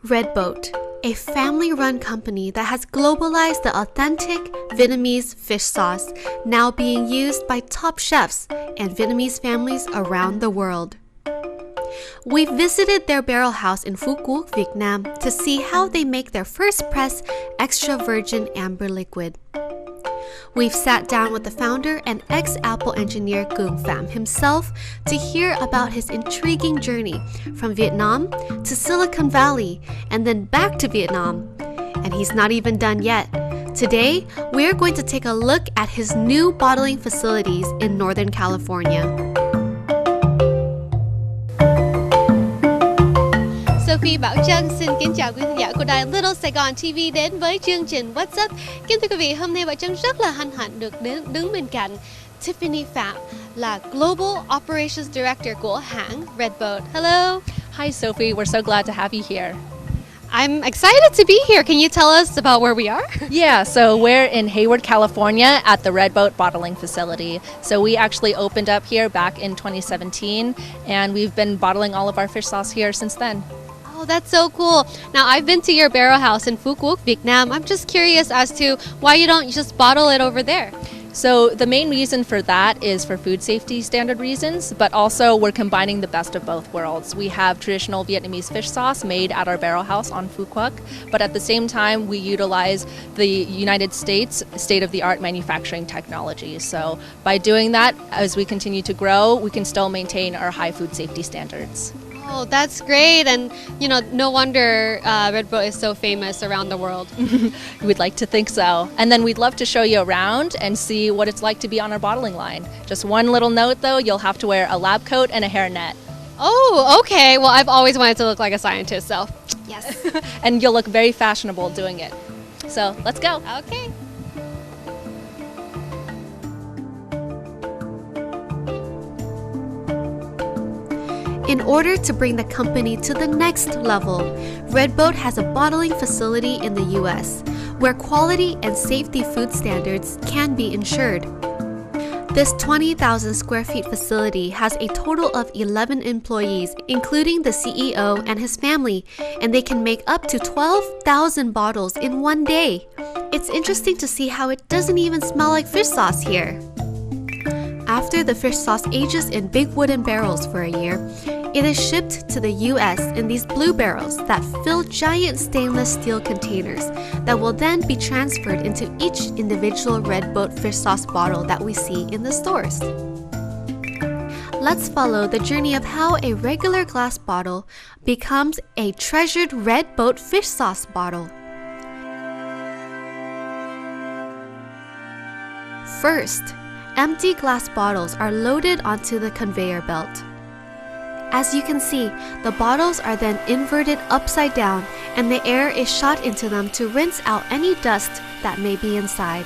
Redboat, a family-run company that has globalized the authentic Vietnamese fish sauce, now being used by top chefs and Vietnamese families around the world. We visited their barrel house in Phú Quốc, Vietnam to see how they make their first press extra virgin amber liquid. We've sat down with the founder and ex-Apple engineer Cuong Pham himself to hear about his intriguing journey from Vietnam to Silicon Valley and then back to Vietnam. And he's not even done yet. Today, we're going to take a look at his new bottling facilities in Northern California. Sophie, Bảo Trân xin kính chào quý khán giả của đài Little Saigon TV đến với chương trình What's Up. Kính thưa quý vị, hôm nay Bảo Trân rất là hân hạnh được đứng bên cạnh Tiffany Phạm là Global Operations Director của hãng Redboat. Hello. Hi Sophie, we're so glad to have you here. I'm excited to be here. Can you tell us about where we are? Yeah, so we're in Hayward, California at the Redboat bottling facility. So we actually opened up here back in 2017 and we've been bottling all of our fish sauce here since then. Oh, that's so cool. Now, I've been to your barrel house in Phú Quốc, Vietnam. I'm just curious as to why you don't just bottle it over there. So the main reason for that is for food safety standard reasons, but also we're combining the best of both worlds. We have traditional Vietnamese fish sauce made at our barrel house on Phú Quốc, but at the same time we utilize the United States state-of-the-art manufacturing technology. So by doing that, as we continue to grow, we can still maintain our high food safety standards. Oh, that's great. And, you know, no wonder Redboat is so famous around the world. We'd like to think so. And then we'd love to show you around and see what it's like to be on our bottling line. Just one little note, though, you'll have to wear a lab coat and a hairnet. Oh, okay. Well, I've always wanted to look like a scientist, so yes. And you'll look very fashionable doing it. So let's go. Okay. In order to bring the company to the next level, Redboat has a bottling facility in the US, where quality and safety food standards can be ensured. This 20,000 square feet facility has a total of 11 employees, including the CEO and his family, and they can make up to 12,000 bottles in one day. It's interesting to see how it doesn't even smell like fish sauce here. After the fish sauce ages in big wooden barrels for a year, it is shipped to the US in these blue barrels that fill giant stainless steel containers that will then be transferred into each individual Redboat fish sauce bottle that we see in the stores. Let's follow the journey of how a regular glass bottle becomes a treasured Redboat fish sauce bottle. First, empty glass bottles are loaded onto the conveyor belt. As you can see, the bottles are then inverted upside down and the air is shot into them to rinse out any dust that may be inside.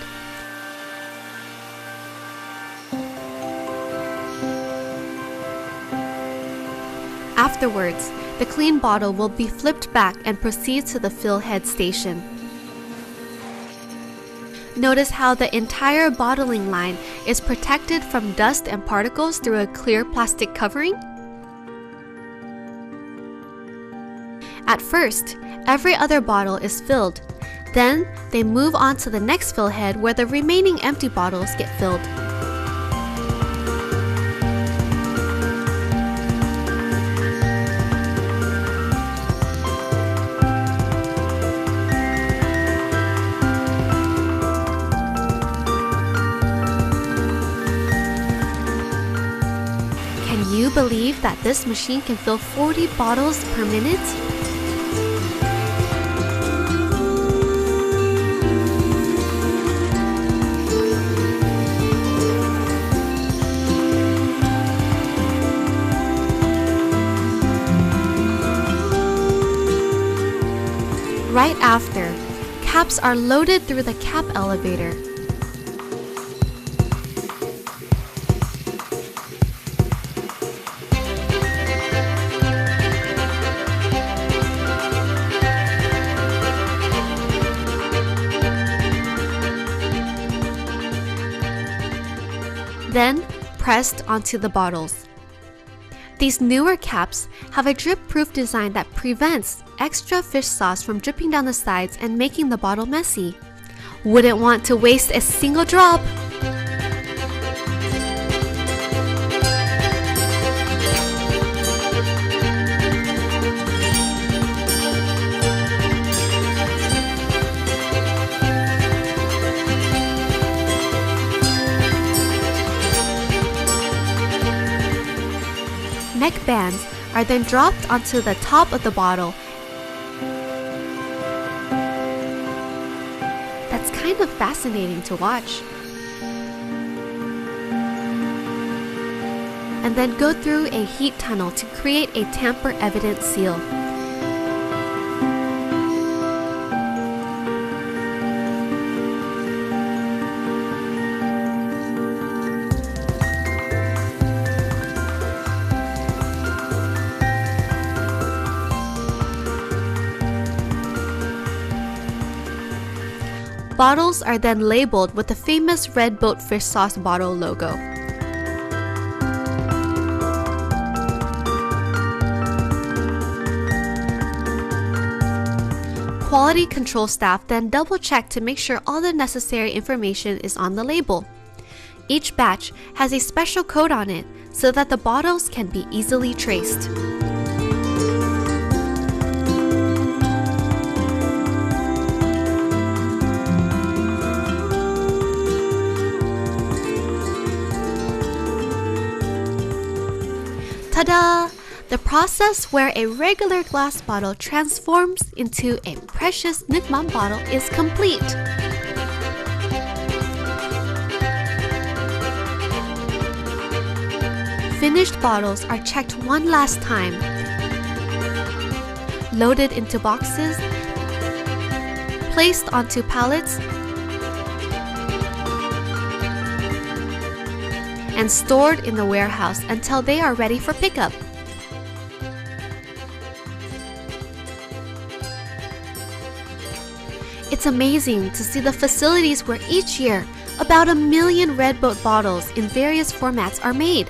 Afterwards, the clean bottle will be flipped back and proceed to the fill head station. Notice how the entire bottling line is protected from dust and particles through a clear plastic covering? At first, every other bottle is filled. Then, they move on to the next fill head where the remaining empty bottles get filled. Can you believe that this machine can fill 40 bottles per minute? Right after, caps are loaded through the cap elevator. Then, pressed onto the bottles. These newer caps have a drip-proof design that prevents extra fish sauce from dripping down the sides and making the bottle messy. Wouldn't want to waste a single drop! Neck bands are then dropped onto the top of the bottle. That's kind of fascinating to watch. And then go through a heat tunnel to create a tamper-evident seal. Bottles are then labeled with the famous Red Boat fish sauce bottle logo. Quality control staff then double-check to make sure all the necessary information is on the label. Each batch has a special code on it so that the bottles can be easily traced. Ta-da! The process where a regular glass bottle transforms into a precious Nikman bottle is complete. Finished bottles are checked one last time, loaded into boxes, placed onto pallets, and stored in the warehouse until they are ready for pickup. It's amazing to see the facilities where each year about 1 million Red Boat bottles in various formats are made.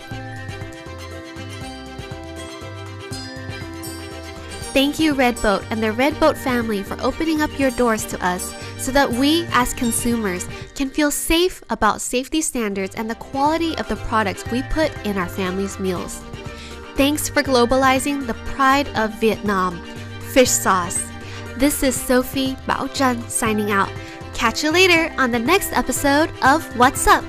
Thank you, Red Boat and the Red Boat family, for opening up your doors to us so that we, as consumers, can feel safe about safety standards and the quality of the products we put in our family's meals. Thanks for globalizing the pride of Vietnam, fish sauce. This is Sophie Trân signing out. Catch you later on the next episode of What's Up?